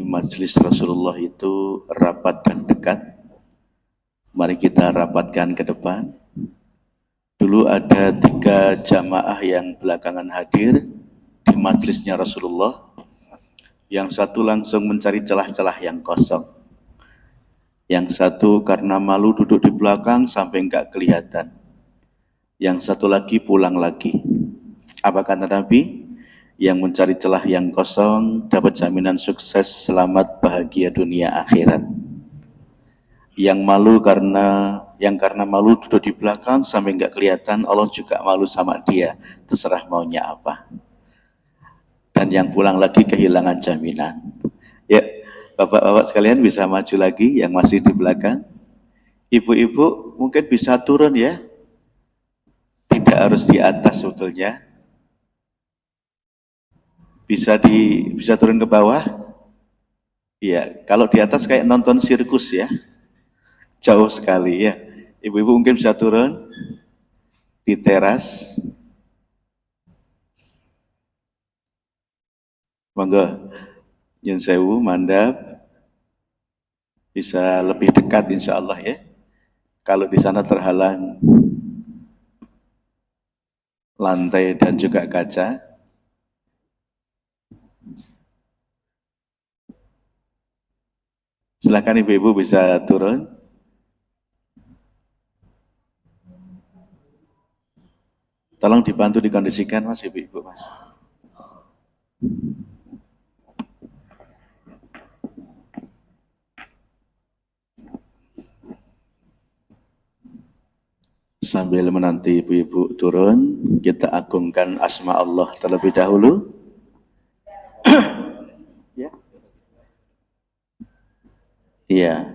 Majelis Rasulullah itu rapat dan dekat. Mari kita rapatkan ke depan. Dulu ada 3 jamaah yang belakangan hadir di majelisnya Rasulullah. Yang satu langsung mencari celah-celah yang kosong. Yang satu karena malu duduk di belakang sampai enggak kelihatan. Yang satu lagi pulang lagi. Apa kata Nabi? Yang mencari celah yang kosong dapat jaminan sukses, selamat, bahagia dunia akhirat. Yang malu karena malu duduk di belakang sampai nggak kelihatan, Allah juga malu sama dia, terserah maunya apa. Dan yang pulang lagi kehilangan jaminan. Ya, bapak-bapak sekalian bisa maju lagi yang masih di belakang. Ibu-ibu mungkin bisa turun ya, tidak harus di atas sebetulnya. Bisa turun ke bawah. Iya, kalau di atas kayak nonton sirkus ya. Jauh sekali ya. Ibu-ibu mungkin bisa turun di teras. Monggo, nyun sewu, mandap. Bisa lebih dekat insya Allah ya. Kalau di sana terhalang lantai dan juga kaca. Silakan ibu-ibu bisa turun. Tolong dibantu dikondisikan mas, ibu-ibu mas. Sambil menanti ibu-ibu turun, kita agungkan asma Allah terlebih dahulu. Ya. Iya.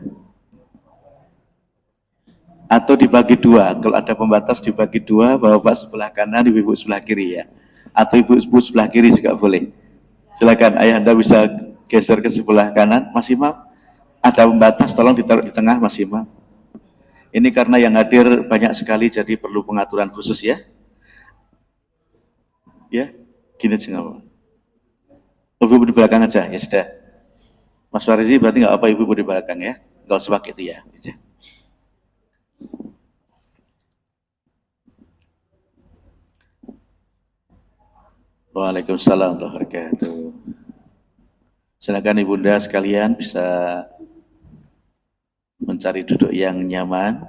Atau dibagi 2, kalau ada pembatas dibagi 2, bapak sebelah kanan, ibu sebelah kiri ya. Atau ibu sebelah kiri juga boleh. Silakan ayah anda bisa geser ke sebelah kanan, Mas Imam. Ada pembatas, tolong ditaruh di tengah Mas Imam. Ini karena yang hadir banyak sekali, jadi perlu pengaturan khusus ya. Ya, gini aja nggak apa-apa. Ibu di belakang aja, ya sudah. Mas Farizi berarti nggak apa ibu di belakang ya, nggak usah pakai itu ya. Waalaikumsalam warahmatullahi wabarakatuh. Silakan ibunda sekalian bisa mencari duduk yang nyaman.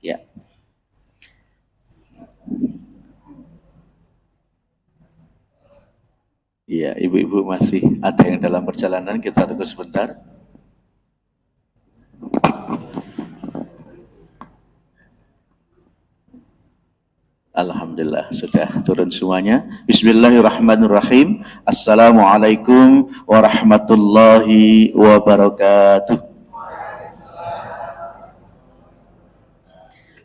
Ya. Iya, ibu-ibu masih ada yang dalam perjalanan, kita tunggu sebentar. Alhamdulillah sudah turun semuanya. Bismillahirrahmanirrahim. Assalamualaikum warahmatullahi wabarakatuh.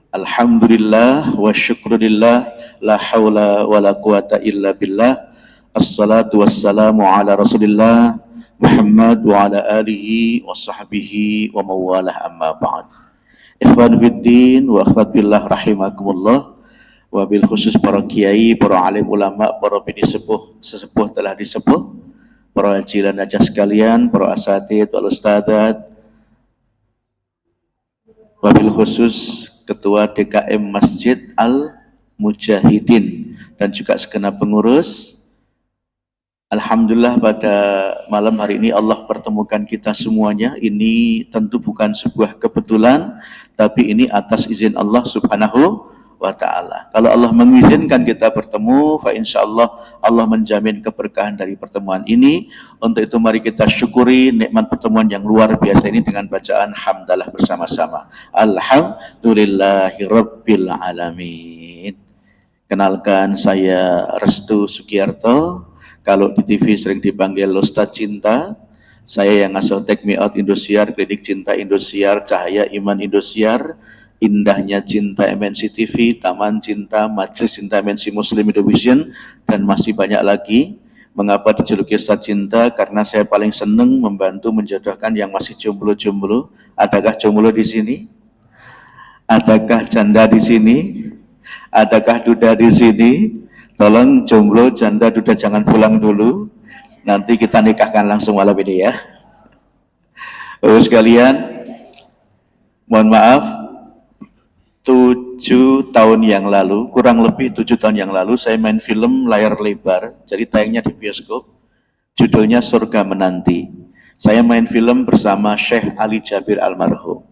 Alhamdulillah wa syukrulillah, la hawla wa la quwata illa billah. Assalatu wassalamu ala rasulillah Muhammad wa ala alihi wa sahbihi wa mawalah, amma ba'd. Ikhwan fiddin wa akhwat billah rahimakumullah. Wabil khusus para kiai, para alim ulama, para bini sesepuh telah disepuh, para haji dan hajah sekalian, para asatid wal ustadzat, wabil khusus Ketua DKM Masjid Al-Mujahidin dan juga segenap pengurus. Alhamdulillah pada malam hari ini Allah pertemukan kita semuanya. Ini tentu bukan sebuah kebetulan, tapi ini atas izin Allah Subhanahu wa ta'ala. Kalau Allah mengizinkan kita bertemu, fa insyaallah Allah menjamin keberkahan dari pertemuan ini. Untuk itu mari kita syukuri nikmat pertemuan yang luar biasa ini dengan bacaan hamdalah bersama-sama. Alhamdulillahirabbil alamin. Kenalkan, saya Restu Sugiarto. Kalau di TV sering dipanggil Ustadz Cinta. Saya yang ngasuh Take Me Out Indosiar, Klinik Cinta Indosiar, Cahaya Iman Indosiar, Indahnya Cinta MNC TV, Taman Cinta, Majelis Cinta MNC Muslim Indovision, dan masih banyak lagi. Mengapa dijuluki Ustadz Cinta? Karena saya paling senang membantu menjodohkan yang masih jomblo-jomblo. Adakah jomblo di sini? Adakah janda di sini? Adakah duda di sini? Tolong jomblo, janda, duda jangan pulang dulu. Nanti kita nikahkan langsung malam ini ya. Bapak sekalian, mohon maaf, 7 tahun yang lalu, kurang lebih 7 tahun yang lalu, saya main film layar lebar, jadi tayangnya di bioskop, judulnya Surga Menanti. Saya main film bersama Syekh Ali Jabir almarhum,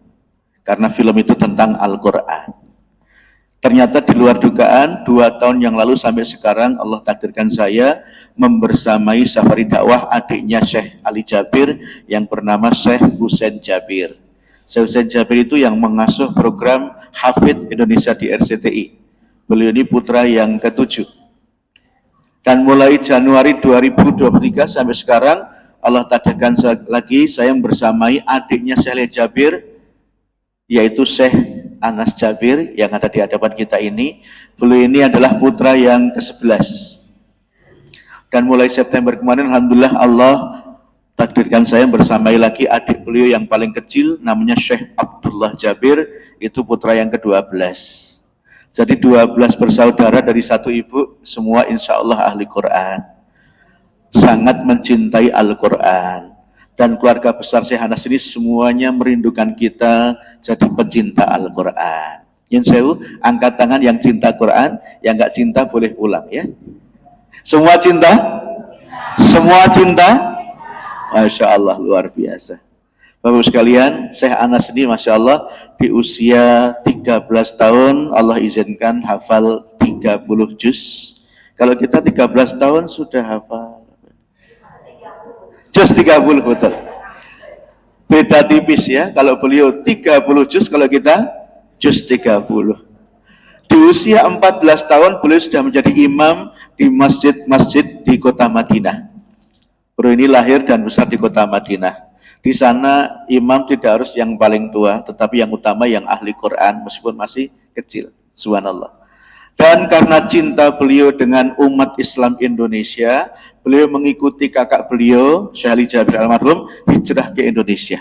karena film itu tentang Al-Quran. Ternyata di luar dugaan, 2 tahun yang lalu sampai sekarang Allah takdirkan saya membersamai safari dakwah adiknya Syekh Ali Jabir yang bernama Syekh Husain Jabir. Syekh Husain Jabir itu yang mengasuh program Hafidh Indonesia di RCTI. Beliau ini putra yang ke-7. Dan mulai Januari 2023 sampai sekarang Allah takdirkan lagi saya bersamai adiknya Syekh Ali Jabir, yaitu Syekh Anas Jabir yang ada di hadapan kita ini. Beliau ini adalah putra yang ke-11. Dan mulai September kemarin Alhamdulillah Allah takdirkan saya bersamai lagi adik beliau yang paling kecil, namanya Syekh Abdullah Jabir, itu putra yang ke-12. Jadi 12 bersaudara dari satu ibu, semua insya Allah ahli Quran, sangat mencintai Al-Quran. Dan keluarga besar Syekh Anas ini semuanya merindukan kita jadi pecinta Al-Quran. Yin sewu, angkat tangan yang cinta Quran, yang nggak cinta boleh pulang ya. Semua cinta? Semua cinta? Masya Allah, luar biasa. Bapak sekalian, Syekh Anas ini Masya Allah di usia 13 tahun Allah izinkan hafal 30 juz. Kalau kita 13 tahun sudah hafal juz 30, betul. Beda tipis ya, kalau beliau 30 juz, kalau kita juz 30. Di usia 14 tahun beliau sudah menjadi imam di masjid-masjid di kota Madinah. Beliau ini lahir dan besar di kota Madinah. Di sana imam tidak harus yang paling tua, tetapi yang utama yang ahli Quran meskipun masih kecil. Subhanallah. Dan karena cinta beliau dengan umat Islam Indonesia, beliau mengikuti kakak beliau, Syekh Ali Jabir almarhum, hijrah ke Indonesia.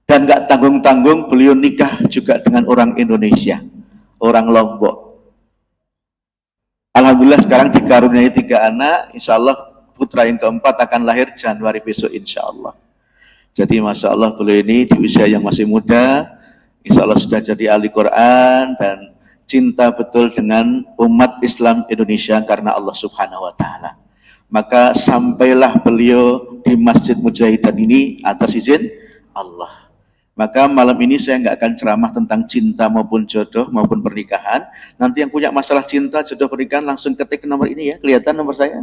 Dan gak tanggung-tanggung beliau nikah juga dengan orang Indonesia, orang Lombok. Alhamdulillah sekarang dikaruniai 3 anak, insya Allah putra yang keempat akan lahir Januari besok insya Allah. Jadi Masya Allah beliau ini di usia yang masih muda, insya Allah sudah jadi ahli Quran dan cinta betul dengan umat Islam Indonesia karena Allah Subhanahu wa Ta'ala. Maka sampailah beliau di Masjid Mujahidan ini atas izin Allah. Maka malam ini saya nggak akan ceramah tentang cinta maupun jodoh maupun pernikahan. Nanti yang punya masalah cinta, jodoh, pernikahan langsung ketik nomor ini ya. Kelihatan nomor saya?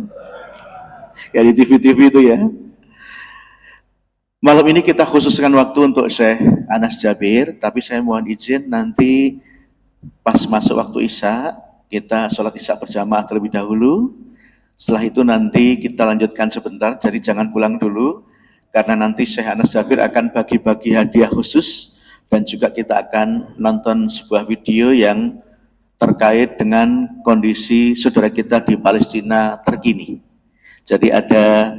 Kayak di TV-TV itu ya. Malam ini kita khususkan waktu untuk Syekh Anas Jabir, tapi saya mohon izin nanti pas masuk waktu Isya, kita sholat Isya berjamaah terlebih dahulu. Setelah itu nanti kita lanjutkan sebentar, jadi jangan pulang dulu. Karena nanti Syekh Anas Jabir akan bagi-bagi hadiah khusus. Dan juga kita akan nonton sebuah video yang terkait dengan kondisi saudara kita di Palestina terkini. Jadi ada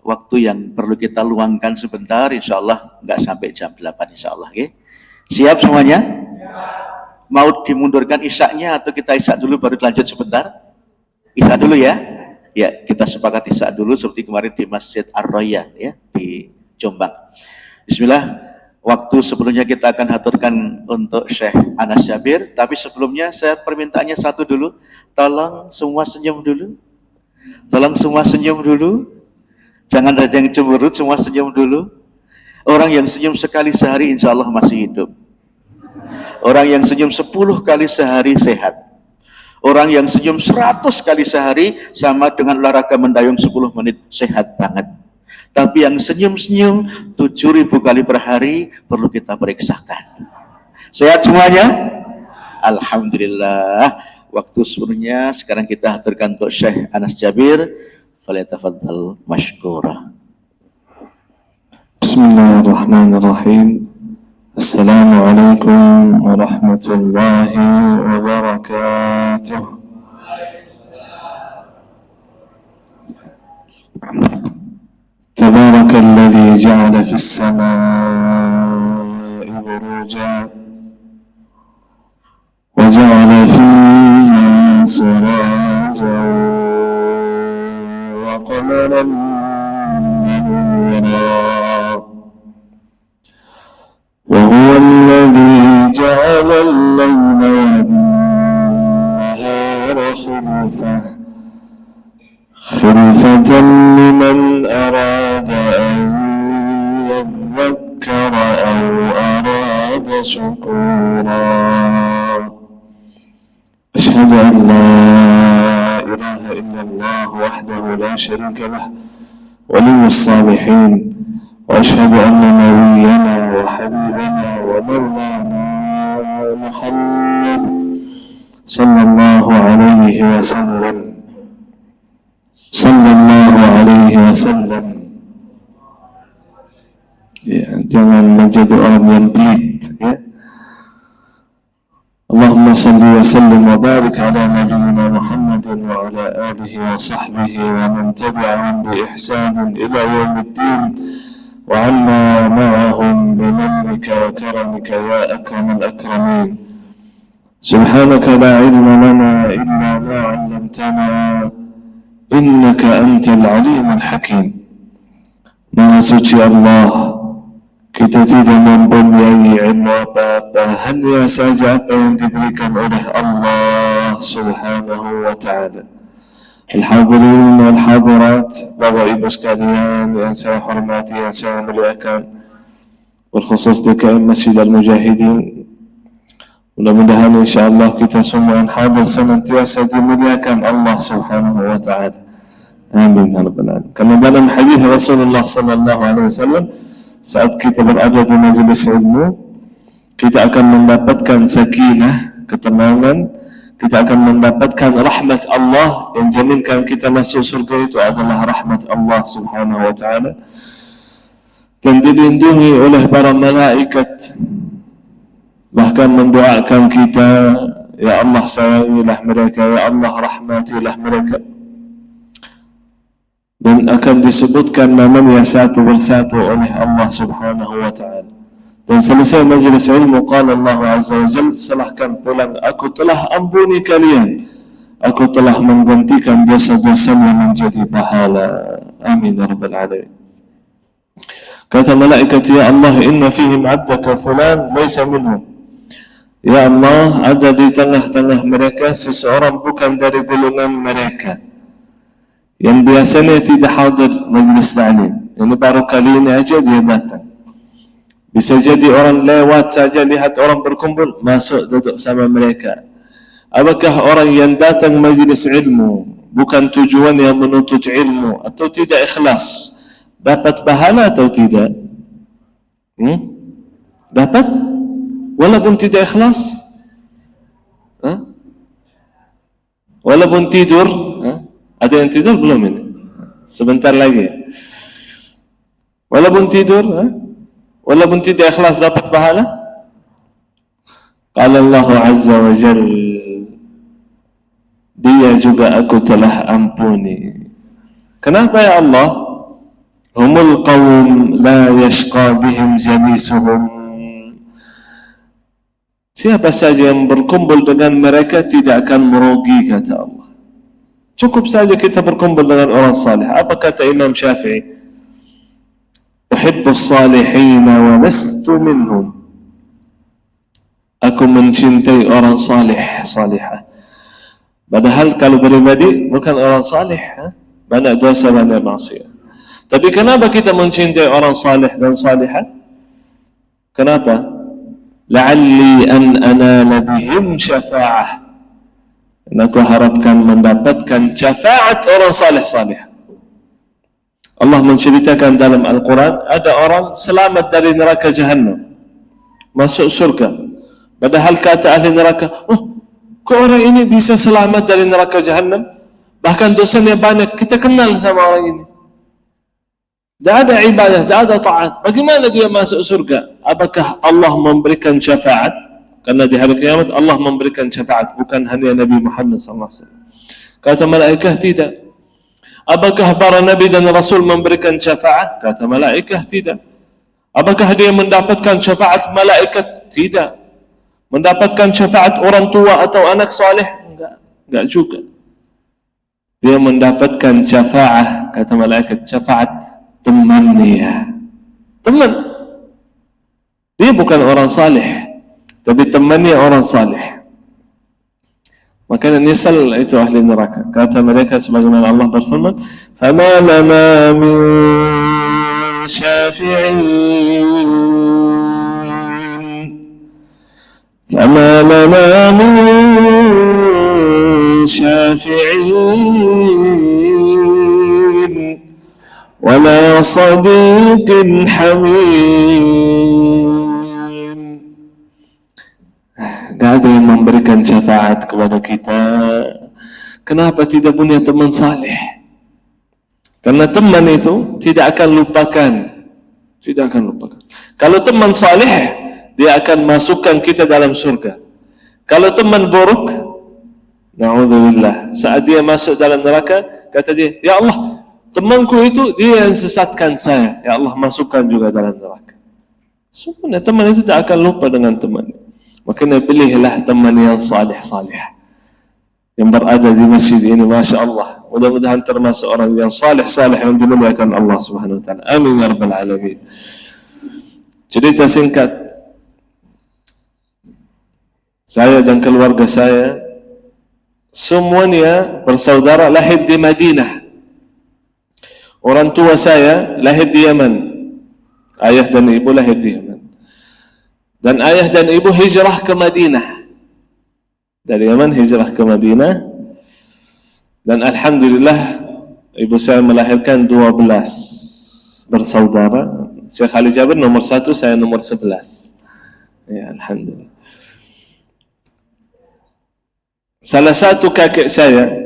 waktu yang perlu kita luangkan sebentar, insya Allah nggak sampai jam 8 insya Allah. Okay? Siap semuanya? Mau dimundurkan isya-nya atau kita isya dulu baru lanjut sebentar? Isya dulu ya? Ya, kita sepakat isya dulu seperti kemarin di Masjid Ar-Royan ya, di Jombang. Bismillah, waktu sebelumnya kita akan haturkan untuk Syekh Anas Jabir, tapi sebelumnya saya permintaannya satu dulu, tolong semua senyum dulu. Tolong semua senyum dulu. Jangan ada yang cemberut, semua senyum dulu. Orang yang senyum sekali sehari insya Allah masih hidup. Orang yang senyum 10 kali sehari sehat. Orang yang senyum 100 kali sehari sama dengan olahraga mendayung 10 menit, sehat banget. Tapi yang senyum-senyum 7.000 kali per hari perlu kita periksakan. Sehat semuanya? Alhamdulillah. Waktu sebenarnya sekarang kita haturkan untuk Syekh Anas Jabir. Falyatafaddal mashkura. Bismillahirrahmanirrahim. Assalamualaikum warahmatullahi wabarakatuh. تبارك الذي جعل في السماء بروجا وجعل فيها سراجا وقمرا منيرا وهو الذي جعل الليل والنهار خلفة لمن أراد أن يذكر أو أراد شكورا أشهد أن لا إله إلا الله وحده لا شريك له ولي الصالحين وأشهد أن نبينا وحبيبنا ومولانا محمد صلى الله عليه وسلم ya, jangan menjadi orang yang pelit ya. Allahumma salli wa sallim wa barik ala nabiyyina Muhammadin wa ala alihi wa sahbihi wa man tabi'ahum bi ihsanin ila yaumiddin wa anna ma'ahum bi mannika wa karamika ya akramal akramin. Subhanaka la ilma lana illa ma 'allamtana innaka antal alimul hakim. Maha suci Allah, kita tidak mempunyai ilmu apa-apa, hanya saja apa yang diberikan oleh Allah Subhanahu wa ta'ala. Al-hadirin wal hadirat, Bapak Ibu sekalian yang saya hormati, yang saya muliakan, berkhusus DKM Masjid Al-Mujahidin. Mudah-mudahan insyaAllah kita semua yang hadir senantiasa dimuliakan Allah Subhanahu wa ta'ala. Amin ya rabbal alamin. Karena dalam hadis Rasulullah sallallahu alaihi wasallam, saat kita berada di majelis ilmu, kita akan mendapatkan sakinah, ketenangan, kita akan mendapatkan rahmat Allah. Yang jaminkan kita masuk surga itu adalah rahmat Allah Subhanahu wa ta'ala, dan dilindungi oleh para malaikat, bahkan mendoakan kita, ya Allah sayangilah mereka, ya Allah rahmatilah mereka, dan akan disebutkan namanya satu persatu oleh Allah Subhanahu wa ta'ala. Dan selesai majlis ilmu, qala Allah Azza wa Jalla, silahkan pulang, aku telah ampuni kalian, aku telah menggantikan dosa-dosamu menjadi pahala. Amin ya rabbal alamin. Kata malaikat, ya Allah, inna fihim abdaka fulan laysa minhum. Ya Allah, ada di tengah-tengah mereka seseorang bukan dari golongan mereka, yang biasanya tidak hadir majlis ta'lim. Ini baru kali ini aja dia datang. Bisa jadi orang lewat saja, lihat orang berkumpul, masuk duduk sama mereka. Apakah orang yang datang majlis ilmu bukan tujuan yang menuntut ilmu atau tidak ikhlas, dapat pahala atau tidak? Dapat? Walaupun tidak ikhlas? Walaupun tidur? Ada yang tidur belum ini? Sebentar lagi. Walaupun tidur, walaupun tidak ikhlas, dapat pahala? Qala Allah Azza wa Jalla, dia juga aku telah ampuni. Kenapa ya Allah? Humul qawm la yashqa bihim jalisuhum. Siapa saja yang berkumpul dengan mereka tidak akan merugi, kata Allah. Cukup saja kita berkumpul dengan orang salih. Apa kata Imam Syafi'i? Uhibbus salihina wa lastu minhum. Aku mencintai orang salih, salihah. Padahal kalau pribadi bukan orang salih, banyak dosa, banyak maksiat. Tapi kenapa kita mencintai orang salih dan salihah? Kenapa? La'alli an anala bihim syafa'ah. Dan aku harapkan mendapatkan syafaat orang salih-salih. Allah menceritakan dalam Al-Quran, ada orang selamat dari neraka Jahannam, masuk surga. Padahal kata ahli neraka, kok orang ini bisa selamat dari neraka Jahannam? Bahkan dosanya banyak, kita kenal sama orang ini. Tidak ada ibadah, tidak ada taat. Bagaimana dia masuk surga? Apakah Allah memberikan syafaat? Karena di hari kiamat Allah memberikan syafaat, bukan hanya Nabi Muhammad SAW. Kata malaikat, tidak. Apakah para nabi dan rasul memberikan syafaat? Kata malaikat, tidak. Apakah dia mendapatkan syafaat malaikat? Tidak. Mendapatkan syafaat orang tua atau anak soleh? Enggak juga. Dia mendapatkan syafaat, kata malaikat, syafaat temannya. Teman. Dia bukan orang saleh, tapi temannya orang saleh. Maka nyesal itu ahli neraka. Kata mereka sebagaimana Allah berfirman, "Fama lana min syafi'in." Fama lana min syafi'in wala sadiqin hamim. Tidak ada yang memberikan syafaat kepada kita. Kenapa tidak punya teman saleh? Karena teman itu tidak akan lupakan. Tidak akan lupakan. Kalau teman saleh, dia akan masukkan kita dalam surga. Kalau teman buruk, na'udzubillah, saat dia masuk dalam neraka, kata dia, ya Allah, temanku itu dia yang sesatkan saya. Ya Allah, masukkan juga dalam neraka. Sebenarnya teman itu tidak akan lupa dengan temannya. Makanya pilihlah teman yang saleh-saleh yang berada di masjid ini. Masya Allah, mudah-mudahan termasuk orang yang saleh-saleh yang dimuliakan Allah Subhanahu Wa Taala. Amin ya rabbal alamin. Cerita singkat, saya dan keluarga saya semuanya bersaudara lahir di Madinah. Orang tua saya lahir di Yaman. Ayah dan ibu lahir di Yaman. Dan ayah dan ibu hijrah ke Madinah. Dari Yaman hijrah ke Madinah. Dan alhamdulillah ibu saya melahirkan 12 bersaudara. Syekh Ali Jabir nomor 1, saya nomor 11. Ya, alhamdulillah. Salah satu kakek saya,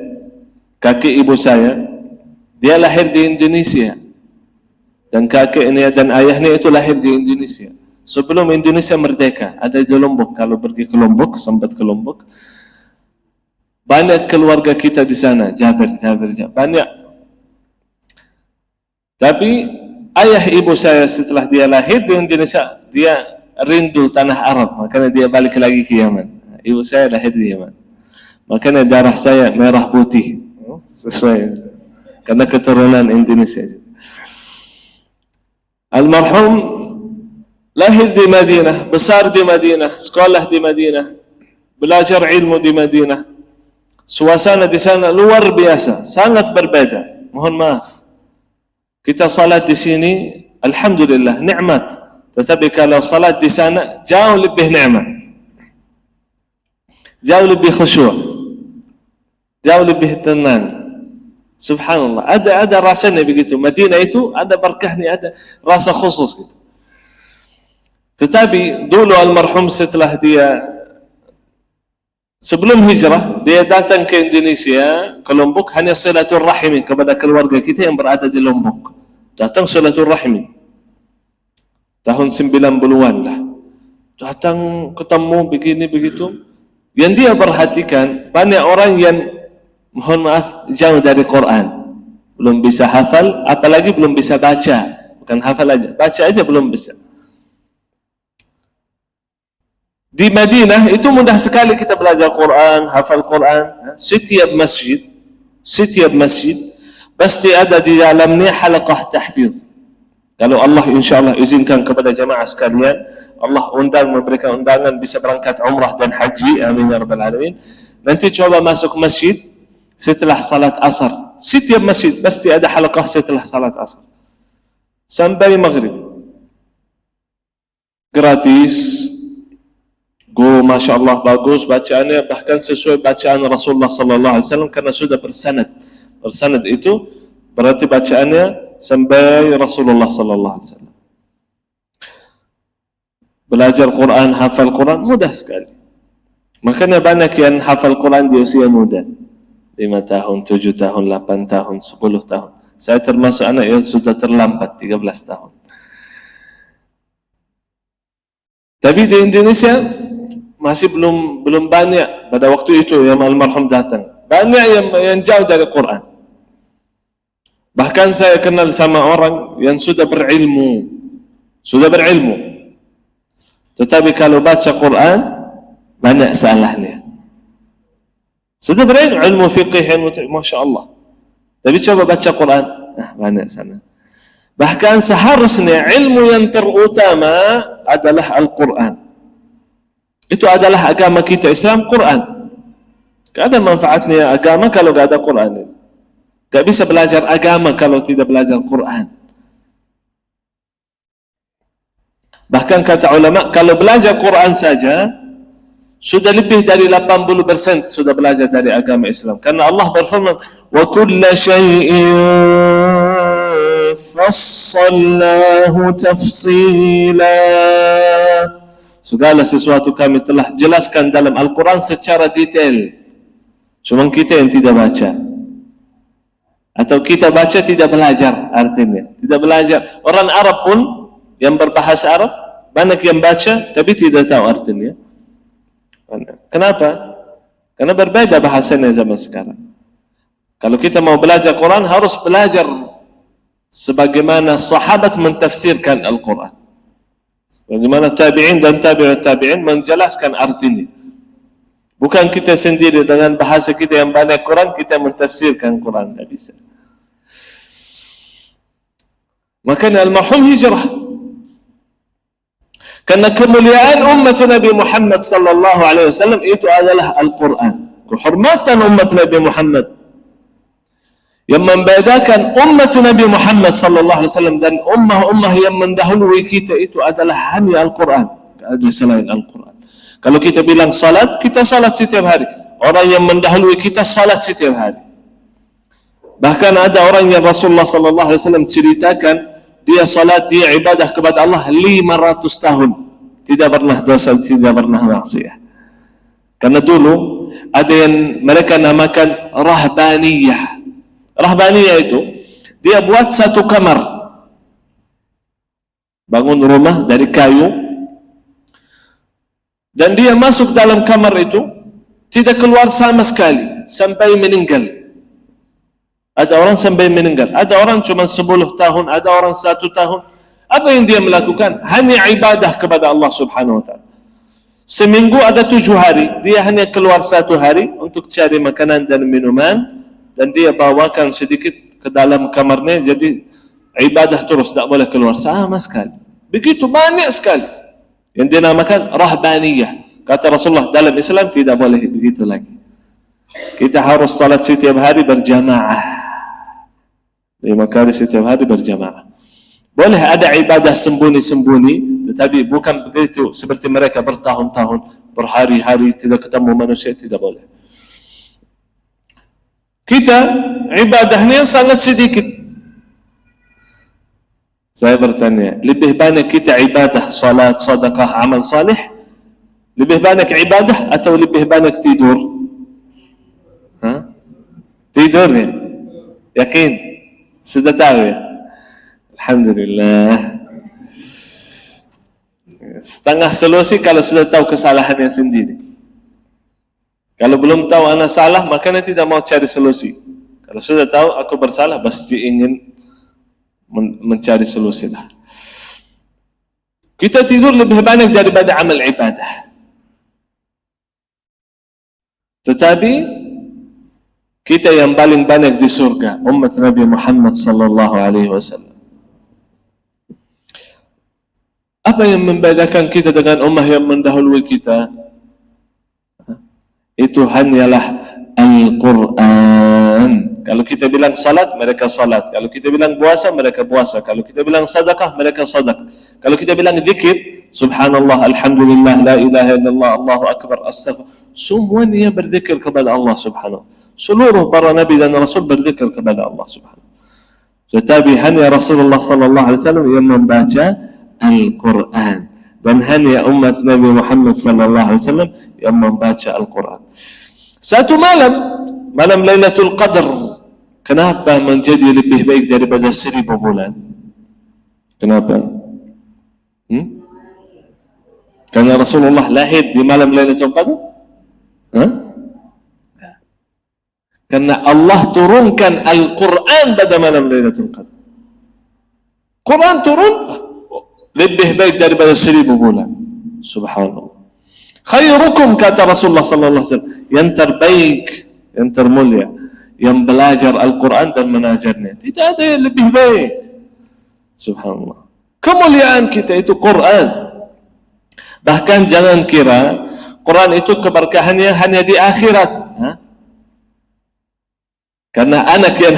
kakek ibu saya, dia lahir di Indonesia. Dan kakeknya dan ayahnya itu lahir di Indonesia. Sebelum Indonesia merdeka, ada di Lombok. Kalau pergi ke Lombok, sempat ke Lombok, banyak keluarga kita di sana, Jabir, banyak. Tapi ayah ibu saya setelah dia lahir di Indonesia, dia rindu tanah Arab, makanya dia balik lagi ke Yaman. Ibu saya lahir di Yaman, makanya darah saya merah putih, sesuai karena keturunan Indonesia. Almarhum lahir di Madinah, besar di Madinah, sekolah di Madinah, belajar ilmu di Madinah. Suasana di sana luar biasa, sangat berbeda. Mohon maaf, kita salat di sini, alhamdulillah, nikmat. Tetapi kalau salat di sana, jauh lebih nikmat, jauh lebih khusyuk, jauh lebih tenang. Subhanallah, ada rasanya begitu. Madinah itu ada berkahnya, ada rasa khusus gitu. Tetapi dulu almarhum setelah dia sebelum hijrah, dia datang ke Indonesia, ke Lombok, hanya silaturahim kepada keluarga kita yang berada di Lombok. Datang silaturahim tahun 90-an lah. Datang ketemu begini begitu. Yang dia perhatikan, banyak orang yang mohon maaf jauh dari Quran, belum bisa hafal, apalagi belum bisa baca. Bukan hafal aja, baca aja belum bisa. Di Madinah itu mudah sekali kita belajar Quran, hafal Quran. Setiap masjid pasti ada di dalamnya halaqah tahfiz. Kalau Allah insyaAllah izinkan kepada jamaah sekalian, Allah memberikan undangan bisa berangkat umrah dan haji, amin ya rabbal alamin. Nanti coba masuk masjid setelah salat asar. Setiap masjid pasti ada halaqah setelah salat asar sampai maghrib, gratis. Guru Masya Allah bagus bacaannya, bahkan sesuai bacaan Rasulullah Sallallahu Alaihi Wasallam karena sudah bersanad. Bersanad itu berarti bacaannya sampai Rasulullah Sallallahu Alaihi Wasallam. Belajar Quran, hafal Quran mudah sekali. Makanya banyak yang hafal Quran di usia muda, 5 tahun, 7 tahun, 8 tahun, 10 tahun. Saya termasuk anak yang sudah terlambat 13 tahun. Tapi di Indonesia masih belum banyak pada waktu itu yang almarhum datang. Banyak yang jauh dari Quran. Bahkan saya kenal sama orang yang sudah berilmu, tetapi kalau baca Quran banyak salahnya. Sudah berilmu fiqih, masya Allah, tapi coba baca Quran, banyak sana. Bahkan seharusnya ilmu yang terutama adalah Al-Quran. Itu adalah agama kita Islam, Quran. Tidak ada manfaatnya agama kalau tidak ada Quran. Tidak bisa belajar agama kalau tidak belajar Quran. Bahkan kata ulama, kalau belajar Quran saja sudah lebih dari 80% sudah belajar dari agama Islam. Karena Allah berfirman, wa kulla syai'in fassalnahu tafsila. Segala sesuatu kami telah jelaskan dalam Al-Quran secara detail. Cuma kita yang tidak baca, atau kita baca tidak belajar, artinya tidak belajar. Orang Arab pun yang berbahasa Arab banyak yang baca tapi tidak tahu artinya. Kenapa? Karena berbeda bahasanya zaman sekarang. Kalau kita mau belajar Quran harus belajar sebagaimana sahabat mentafsirkan Al-Quran, bagaimana tabi'in dan tabi'ut tabi'in menjelaskan artinya. Bukan kita sendiri dengan bahasa kita yang banyak Quran, kita mentafsirkan Quran. Tidak bisa. Makanya al-mahum hijrah. Karena kemuliaan umat Nabi Muhammad sallallahu alaihi wasallam itu adalah Al-Quran. Kehormatan umat Nabi Muhammad. Yang membedakan umat Nabi Muhammad sallallahu alaihi wasallam dan ummah-ummah yang mendahului kita itu adalah hanya Al-Quran. Tidak ada selain Al-Quran. Kalau kita bilang salat, kita salat setiap hari. Orang yang mendahului kita salat setiap hari. Bahkan ada orang yang Rasulullah sallallahu alaihi wasallam ceritakan, dia salat, dia ibadah kepada Allah 500 tahun. Tidak pernah dosa, tidak pernah maksiat. Karena dulu ada yang mereka namakan rahbaniyah. Rahbaniyah itu dia buat satu kamar, bangun rumah dari kayu, dan dia masuk dalam kamar itu tidak keluar sama sekali sampai meninggal. Ada orang sampai meninggal, ada orang cuma 10 tahun, ada orang 1 tahun. Apa yang dia melakukan? Hanya ibadah kepada Allah subhanahu wa ta'ala. Seminggu ada 7 hari, dia hanya keluar 1 hari untuk cari makanan dan minuman, dan dia bawakan sedikit ke dalam kamarnya, jadi ibadah terus, tak boleh keluar sama sekali. Begitu banyak sekali yang dinamakan rahbaniyah. Kata Rasulullah, dalam Islam tidak boleh begitu lagi. Kita harus salat setiap hari berjamaah, 5 kali setiap hari berjamaah. Boleh ada ibadah sembunyi-sembunyi, tetapi bukan begitu seperti mereka bertahun-tahun, berhari-hari tidak ketemu manusia, tidak boleh. Kita ibadahnya sangat sedikit. Saya bertanya, lebih banyak kita ibadah, salat, sedekah, amal salih, lebih banyak ibadah atau lebih banyak tidur? Tidur ya? Yakin? Sudah tahu ya? Alhamdulillah. Setengah solusi kalau sudah tahu kesalahannya sendiri. Kalau belum tahu anak salah, makanya tidak mau cari solusi. Kalau sudah tahu aku bersalah, pasti ingin mencari solusi lah. Kita tidur lebih banyak daripada amal ibadah. Tetapi kita yang paling banyak di surga, umat Nabi Muhammad sallallahu alaihi wasallam. Apa yang membedakan kita dengan ummah yang mendahului kita? Itu hanyalah Al-Quran. Kalau kita bilang salat, mereka salat. Kalau kita bilang puasa, mereka puasa. Kalau kita bilang sedekah, mereka sedekah. Kalau kita bilang zikir, subhanallah, alhamdulillah, la ilaha illallah, Allahu akbar, astaghfirullah, semuanya berzikir kepada Allah subhanahu. Seluruh para nabi dan rasul berzikir kepada Allah subhanahu. Tetapi hanya Rasulullah sallallahu alaihi wasallam yang membaca Al-Quran, dan hanya umat Nabi Muhammad sallallahu alaihi wasallam yang membaca Al-Quran. Satu malam, malam Lailatul Qadar, kenapa menjadi lebih baik daripada 1000 bulan? Kenapa? Karena Rasulullah lahir di malam Lailatul Qadar? Karena Allah turunkan Al-Quran pada malam Lailatul Qadar. Quran turun lebih baik daripada 1000 bulan. Subhanallah. Khairukum, kata Rasulullah sallallahu alaihi wasallam, yang terbaik, yang termulia, yang belajar Al-Quran dan mengajarnya. Tidak ada yang lebih baik. Subhanallah. Kemuliaan kita itu Quran. Bahkan jangan kira Quran itu keberkahannya hanya di akhirat. Karena anak yang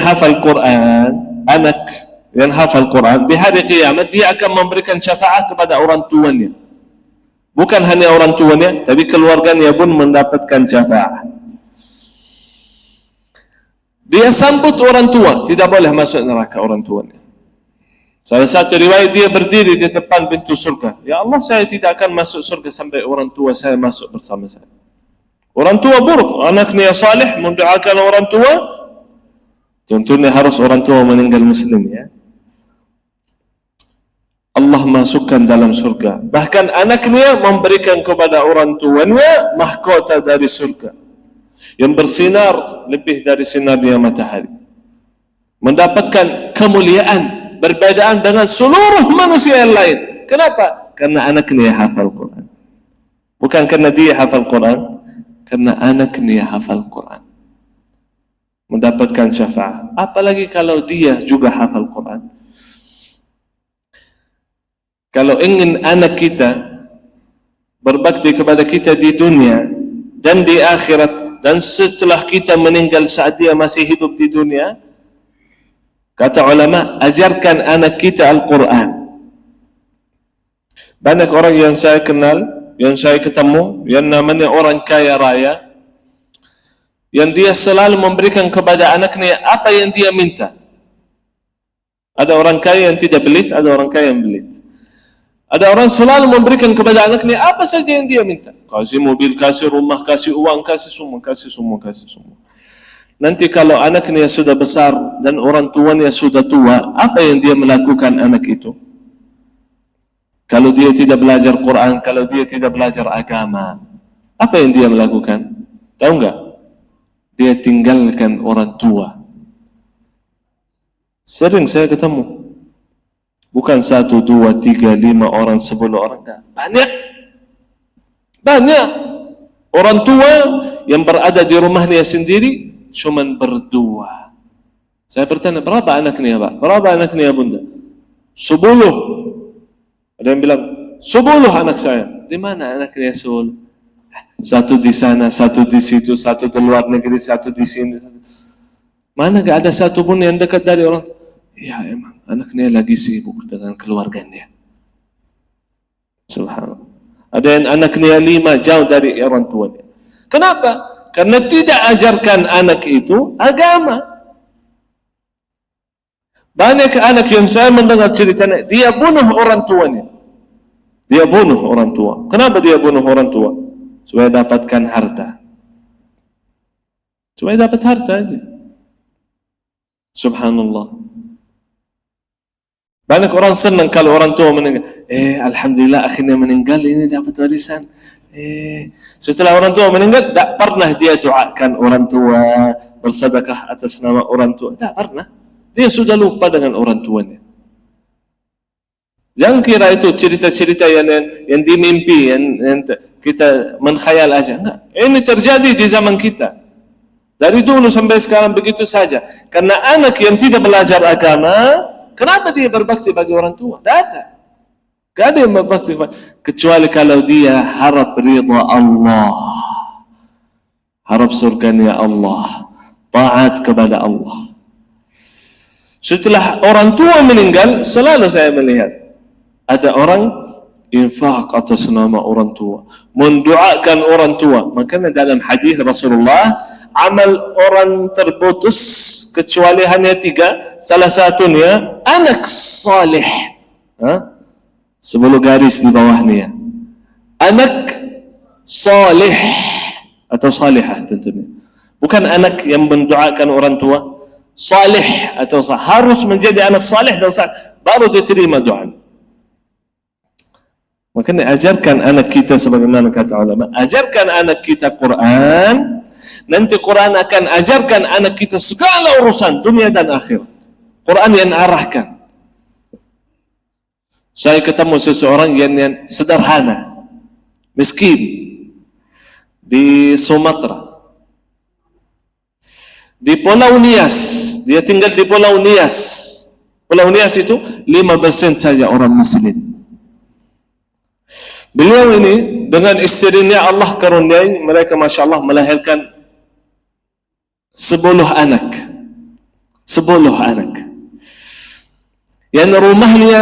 hafal Quran di hari kiamat dia akan memberikan syafaat kepada orang tuanya. Bukan hanya orang tuanya, tapi keluarganya pun mendapatkan syafaat. Dia sambut orang tua, tidak boleh masuk neraka orang tuanya. Salah satu riwayat dia berdiri di depan pintu surga. Ya Allah, saya tidak akan masuk surga sampai orang tua saya masuk bersama saya. Orang tua buruk, anaknya salih mendoakan orang tua. Tentunya harus orang tua meninggal muslim, ya. Allah masukkan dalam surga. Bahkan anaknya memberikan kepada orang tuanya mahkota dari surga yang bersinar lebih dari sinarnya matahari. Mendapatkan kemuliaan berbedaan dengan seluruh manusia yang lain. Kenapa? Karena anaknya hafal Quran. Bukan karena dia hafal Quran, karena anaknya hafal Quran. Mendapatkan syafaat. Apalagi kalau dia juga hafal Quran. Kalau ingin anak kita berbakti kepada kita di dunia dan di akhirat, dan setelah kita meninggal saat dia masih hidup di dunia, kata ulama, ajarkan anak kita Al-Quran. Banyak orang yang saya kenal, yang saya ketemu, yang namanya orang kaya raya, yang dia selalu memberikan kepada anaknya apa yang dia minta. Ada orang kaya yang tidak belit, ada orang kaya yang belit. Ada orang selalu memberikan kepada anaknya apa saja yang dia minta. Kasih mobil, kasih rumah, kasih uang, kasih semua, kasih semua, kasih semua. Nanti kalau anaknya sudah besar dan orang tuanya sudah tua, apa yang dia melakukan anak itu? Kalau dia tidak belajar Quran, kalau dia tidak belajar agama, apa yang dia melakukan? Tahu enggak? Dia tinggalkan orang tua. Sering saya ketemu. Bukan 1, 2, 3, 5 orang, 10 orang. Enggak. Banyak. Orang tua yang berada di rumahnya sendiri cuman berdua. Saya bertanya, berapa anaknya Pak? Berapa anaknya Bunda? 10. Ada yang bilang, 10 anak saya. Di mana anaknya 10? Satu di sana, satu di situ, satu di luar negeri, satu di sini. Mana gak ada satu pun yang dekat dari orang? Ya emang, anaknya lagi sibuk dengan keluarganya. Subhanallah. Ada yang anaknya 5 jauh dari orang tuanya. Kenapa? Karena tidak ajarkan anak itu agama. Banyak anak yang saya mendengar ceritanya, dia bunuh orang tuanya. Dia bunuh orang tua. Kenapa dia bunuh orang tua? Supaya dapatkan harta. Supaya dapat harta aja. Subhanallah. Banyak orang senang kalau orang tua meninggal. Alhamdulillah akhirnya meninggal, ini dapat warisan. Setelah orang tua meninggal, tak pernah dia doakan orang tua, bersedekah atas nama orang tua. Tak pernah. Dia sudah lupa dengan orang tuanya. Jangan kira itu cerita-cerita yang dimimpi, yang kita menkhayal aja. Enggak. Ini terjadi di zaman kita. Dari dulu sampai sekarang begitu saja. Karena anak yang tidak belajar agama, kenapa dia berbakti bagi orang tua? Tidak ada. Tidak ada yang berbakti kecuali kalau dia harap ridha Allah, harap surganya Allah, taat kepada Allah. Setelah orang tua meninggal, selalu saya melihat ada orang infak atas nama orang tua, mendoakan orang tua. Makanya dalam hadis Rasulullah, amal orang terputus kecuali hanya 3. Salah satunya anak salih. 10 garis di bawahnya. Anak salih atau salihah tentunya. Bukan anak yang mendoakan orang tua. Salih atau harus menjadi anak salih dan salih, baru diterima doa. Makanya ajarkan anak kita sebagaimana kata ulama, ajarkan anak kita Quran Nanti Quran akan ajarkan anak kita segala urusan dunia dan akhirat. Quran yang arahkan. Saya ketemu seseorang yang sederhana, miskin, di Sumatera, di Pulau Nias. Dia tinggal di Pulau Nias. Pulau Nias itu 5% saja orang muslim. Beliau ini dengan istrinya Allah karuniai mereka Masya Allah melahirkan 10 anak. 10 anak. Yang rumahnya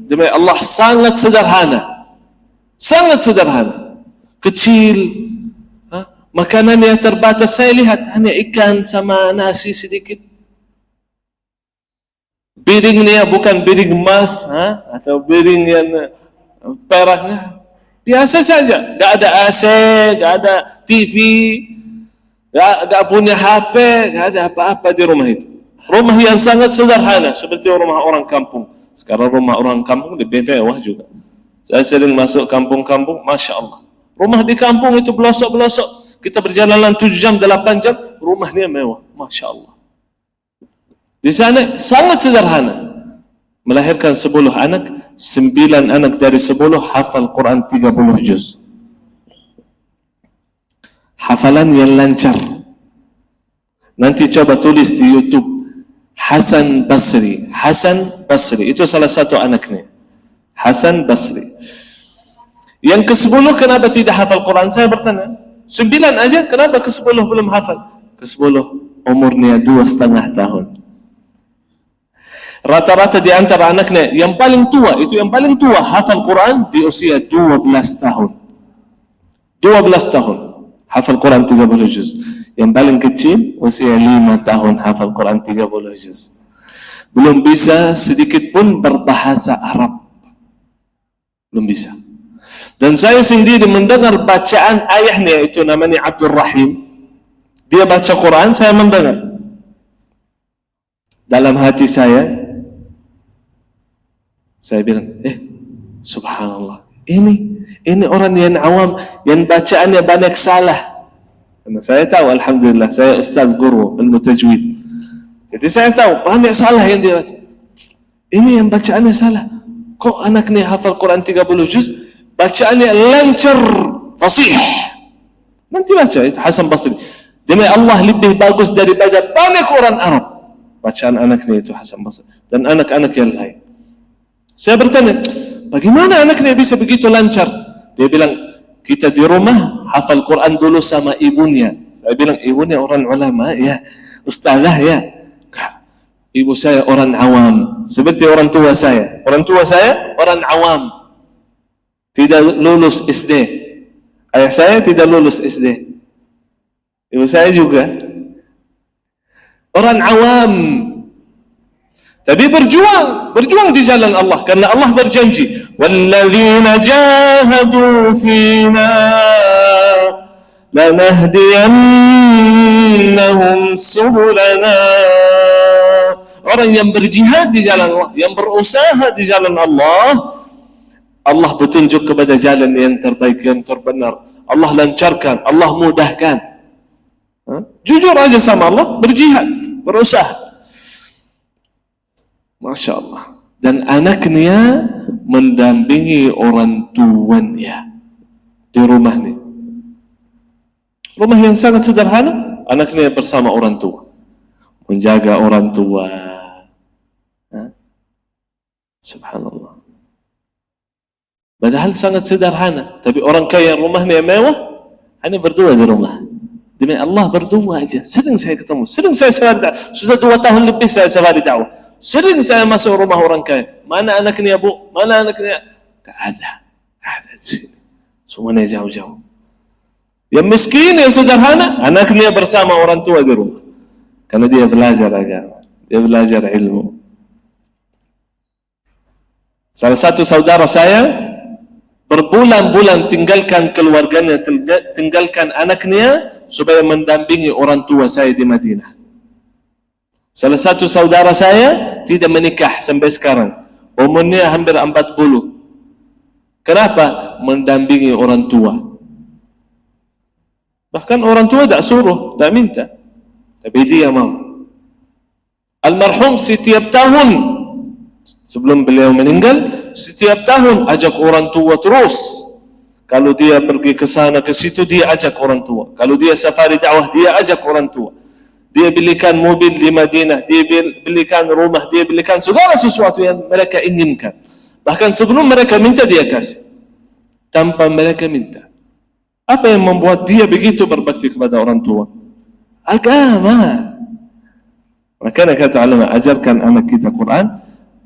demi Allah sangat sederhana. Sangat sederhana. Kecil. Makanannya terbatas. Saya lihat hanya ikan sama nasi sedikit. Piringnya bukan piring emas atau piring yang peraknya. Biasa saja, gak ada AC, gak ada TV, gak punya HP, gak ada apa-apa di rumah itu. Rumah yang sangat sederhana, seperti rumah orang kampung. Sekarang rumah orang kampung lebih mewah juga. Saya sering masuk kampung-kampung, Masya Allah. Rumah di kampung itu belosok-belosok. Kita berjalan 7 jam, 8 jam, rumahnya mewah, Masya Allah. Di sana sangat sederhana. Melahirkan 10 anak, 9 anak dari 10 hafal Quran 30 juz. Hafalan yang lancar. Nanti coba tulis di YouTube Hasan Basri. Hasan Basri itu salah satu anaknya. Hasan Basri. Yang ke-10 kenapa tidak hafal Quran? Saya bertanya. 9 aja, kenapa ke-10 belum hafal? Ke-10 umurnya 2,5 tahun. Rata-rata di antara anaknya yang paling tua, itu yang paling tua hafal Quran di usia 12 tahun. 12 tahun hafal Quran 30 juz. Yang paling kecil usia 5 tahun hafal Quran 30 juz. Belum bisa sedikit pun berbahasa Arab. Belum bisa. Dan saya sendiri mendengar bacaan ayahnya, itu namanya Abdul Rahim. Dia baca Quran, saya mendengar. Dalam hati saya bilang, subhanallah, ini orang yang awam, yang bacaannya banyak salah. Karena saya tahu, alhamdulillah, saya ustaz guru ilmu tajwid. Jadi saya tahu banyak salah yang dia baca. Ini yang bacaannya salah. Kok anaknya hafal Quran 30 juz, bacaannya lancar, fasih. Nanti baca itu Hasan Basri. Demi Allah lebih bagus daripada banyak orang Arab. Bacaan anaknya itu Hasan Basri dan anak-anak yang lain. Saya bertanya, bagaimana anaknya bisa begitu lancar? Dia bilang, kita di rumah hafal Quran dulu sama ibunya. Saya bilang, ibunya orang ulama ya, ustazah ya. Ibu saya orang awam, seperti orang tua saya. Orang tua saya orang awam, tidak lulus SD. Ayah saya tidak lulus SD. Ibu saya juga orang awam. Tapi berjuang di jalan Allah, karena Allah berjanji, walladzina jahadu fina lanahdiyannahum subulana. Orang yang berjihad di jalan Allah, yang berusaha di jalan Allah, Allah petunjuk kepada jalan yang terbaik, yang terbenar. Allah lancarkan, Allah mudahkan. Jujur aja sama Allah, berjihad, berusaha. Masya Allah. Dan anaknya mendampingi orang tuanya di rumahnya. Rumah yang sangat sederhana, anaknya bersama orang tua, menjaga orang tua. Subhanallah. Padahal sangat sederhana, tapi orang kaya rumahnya mewah, hanya berdua di rumah. Demi Allah berdua aja. Sering saya ketemu, sering saya safari. Sudah 2 tahun lebih saya safari dakwah. Sering saya masuk rumah orang kaya. Mana anaknya bu? Mana anaknya? Tak ada. Tak ada di sini. Semuanya jauh-jauh. Yang miskin, yang sederhana, anaknya bersama orang tua di rumah. Karena dia belajar agama. Dia belajar ilmu. Salah satu saudara saya berbulan-bulan tinggalkan keluarganya, tinggalkan anaknya supaya mendampingi orang tua saya di Madinah. Salah satu saudara saya tidak menikah sampai sekarang. Umurnya hampir 40. Kenapa? Mendampingi orang tua. Bahkan orang tua tak suruh, tak minta, tapi dia mau. Almarhum setiap tahun sebelum beliau meninggal, setiap tahun ajak orang tua terus. Kalau dia pergi ke sana ke situ, dia ajak orang tua. Kalau dia safari dakwah, dia ajak orang tua. Dia belikan mobil di Madinah, dia belikan rumah, dia belikan segala sesuatu yang mereka inginkan. Bahkan sebelum mereka minta, dia kasih tanpa mereka minta. Apa yang membuat dia begitu berbakti kepada orang tua? Agama. Makanya kata ulama, ajarkan anak kita Quran,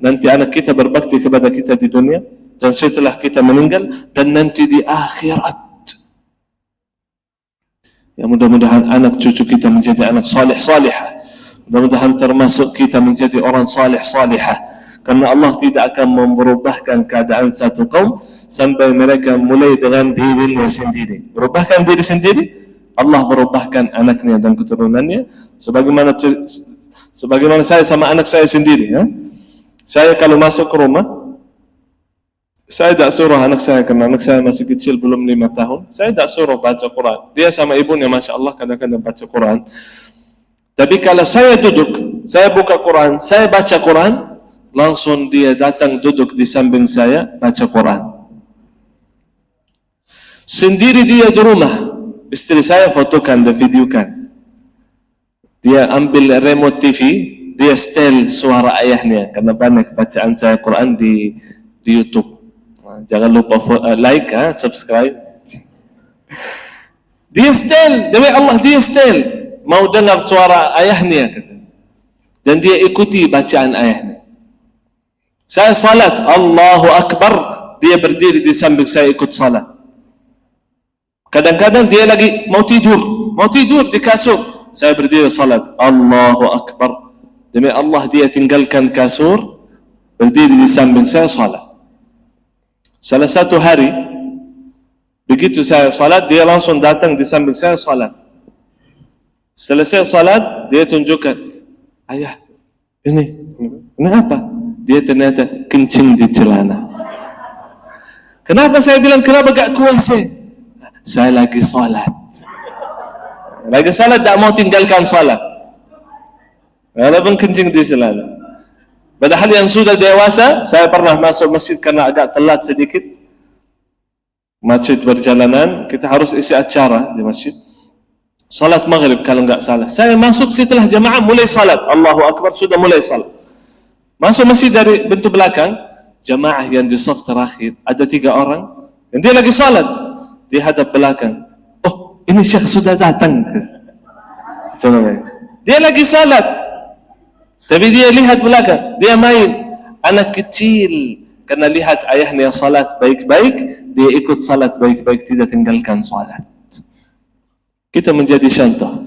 nanti anak kita berbakti kepada kita di dunia, dan setelah kita meninggal, dan nanti di akhirat. Ya, mudah-mudahan anak cucu kita menjadi anak salih-salihah. Mudah-mudahan termasuk kita menjadi orang salih-salihah. Karena Allah tidak akan merubahkan keadaan satu kaum sampai mereka mulai dengan dirinya sendiri. Merubahkan diri sendiri, Allah merubahkan anaknya dan keturunannya. Sebagaimana saya sama anak saya sendiri. Saya kalau masuk ke rumah, saya tak suruh anak saya, karena anak saya masih kecil, belum 5 tahun. Saya tak suruh baca Quran. Dia sama ibunya, Masya Allah, kadang-kadang baca Quran. Tapi kalau saya duduk, saya buka Quran, saya baca Quran, langsung dia datang duduk di samping saya, baca Quran. Sendiri dia di rumah. Istri saya fotokan dan videokan. Dia ambil remote TV, dia setel suara ayahnya, karena banyak bacaan saya Quran di YouTube. Jangan lupa like, subscribe. Dia setel, demi Allah dia setel, mau dengar suara ayahnya, kata. Dan dia ikuti bacaan ayahnya. Saya salat, Allahu Akbar, dia berdiri di samping saya ikut salat. Kadang-kadang dia lagi mau tidur di kasur, saya berdiri salat, Allahu Akbar. Demi Allah dia tinggalkan kasur, berdiri di samping saya salat. Salah satu hari, begitu saya salat, dia langsung datang di samping saya salat. Selesai salat, dia tunjukkan, ayah, ini apa? Dia ternyata kencing di celana. Kenapa saya bilang, kenapa gak kuasa? Saya lagi salat. Lagi salat, tak mau tinggalkan salat. Walaupun kencing di celana. Padahal yang sudah dewasa, saya pernah masuk masjid karena agak telat sedikit. Masjid berjalanan, kita harus isi acara di masjid. Salat maghrib kalau enggak salah. Saya masuk setelah jamaah mulai salat. Allahu Akbar, sudah mulai salat. Masuk masjid dari pintu belakang, jamaah yang di saf terakhir, ada 3 orang, dan dia lagi salat. Di hadap belakang. Oh, ini syekh sudah datang. Dia lagi salat. Tapi dia lihat belakang, dia main. Anak kecil, karena lihat ayahnya salat baik-baik, dia ikut salat baik-baik, tidak tinggalkan salat. Kita menjadi contoh.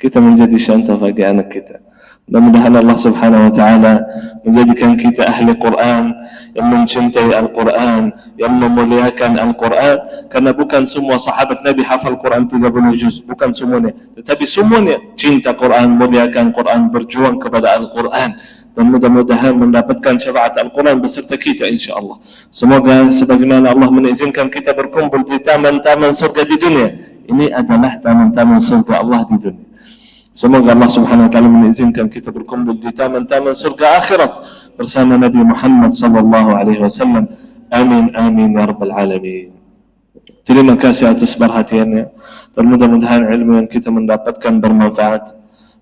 Kita menjadi contoh bagi anak kita. Mudah-mudahan Allah Subhanahu wa Ta'ala menjadikan kita ahli Quran, yang mencintai Al-Quran, yang memuliakan Al-Quran. Karena bukan semua sahabat Nabi hafal Quran 30 juz, bukan semuanya, tetapi semuanya cinta Quran, muliakan Quran, berjuang kepada Al-Quran, dan mudah-mudahan mendapatkan syafaat Al-Quran beserta kita insyaAllah. Semoga sebagaimana Allah mengizinkan kita berkumpul di taman-taman surga di dunia, ini adalah taman-taman surga Allah di dunia. Semoga Allah Subhanahu wa Ta'ala mengizinkan kita berkumpul di taman-taman surga akhirat bersama Nabi Muhammad sallallahu alaihi wasallam. Amin amin ya rabbal alamin. Terima kasih atas perhatiannya, dan mudah-mudahan ilmu yang kita mendapatkan bermanfaat.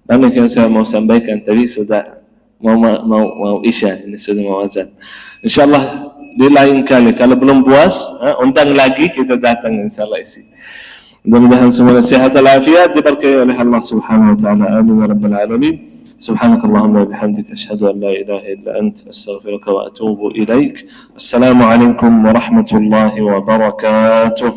Banyak yang saya mau sampaikan tadi sudah mau isya, ini sudah mau azan. Insyaallah di lain kali kalau belum puas, undang lagi, kita datang insyaallah isi. Mudah-mudahan semoga sehat walafiat, diberkahi oleh Allah Subhanahu wa Ta'ala. Amin ya rabbal alamin. Subhanakallahumma wa bihamdika, asyhadu an la ilaha illa anta, astaghfiruka wa atubu ilaik. Assalamu alaikum warahmatullahi wabarakatuh.